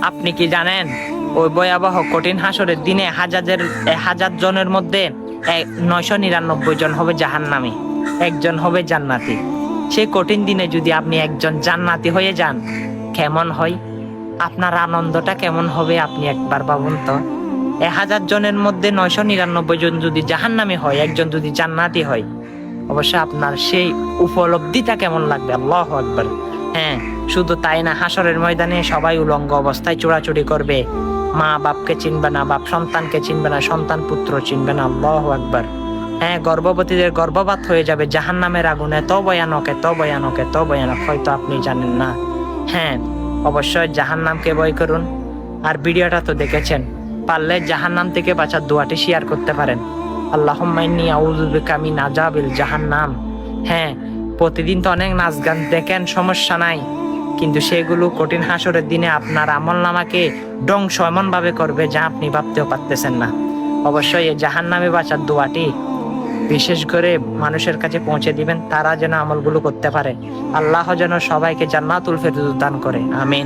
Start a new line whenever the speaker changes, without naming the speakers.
আপনি কি জানেন ওই ভয়াবহ কঠিন হাসরের দিনে হাজার জনের মধ্যে 999 জন হবে জাহান্নামী, একজন হবে জান্নাতি। সেই কঠিন দিনে যদি আপনি একজন জান্নাতি হয়ে যান, কেমন হয়? আপনার আনন্দটা কেমন হবে আপনি একবার ভাবুন তো। 1000 জনের মধ্যে 999 জন যদি জাহান্নামী হয়, একজন যদি জান্নাতি হয়, অবশ্যই আপনার সেই উপলব্ধিটা কেমন লাগবে। আল্লাহু আকবার। হ্যাঁ, শুধু তাই না, হাসরের ময়দানে সবাই উলঙ্গ অবস্থায় চোরাচুরি করবে। মা বাপকে চিনবে না, বাপ সন্তানকে চিনবে না, সন্তান পুত্র চিনবে না। আল্লাহু আকবার। হ্যাঁ, গর্ভবতীদের গর্ভপাত হয়ে যাবে জাহান্নামের আগুনে। এত ভয়ানক, এত ভয়ানক, এত ভয়ানক, হয়তো আপনি জানেন না। হ্যাঁ, অবশ্যই জাহান্নামকে ভয় করুন। আর ভিডিওটা তো দেখেছেন, পারলে জাহান্নাম থেকে বাঁচার দোয়াটি শেয়ার করতে পারেন। আল্লাহুম্মা ইন্নী আউযু বিকা মিন আযাবিল জাহান্নাম। হ্যাঁ, প্রতিদিন তো অনেক নাচ গান দেখেন, সমস্যা নাই, কিন্তু সেগুলো কঠিন হাসরের দিনে আপনার আমলনামাকে ধ্বংস এমন ভাবে করবে যা আপনি ভাবতেও পারতেছেন না। অবশ্যই এই জাহান্নামে বাঁচার দোয়াটি বিশেষ করে মানুষের কাছে পৌঁছে দিবেন, তারা যেন আমলগুলো করতে পারে। আল্লাহ যেন সবাইকে জান্নাতুল ফেরদৌস দান করে। আমিন।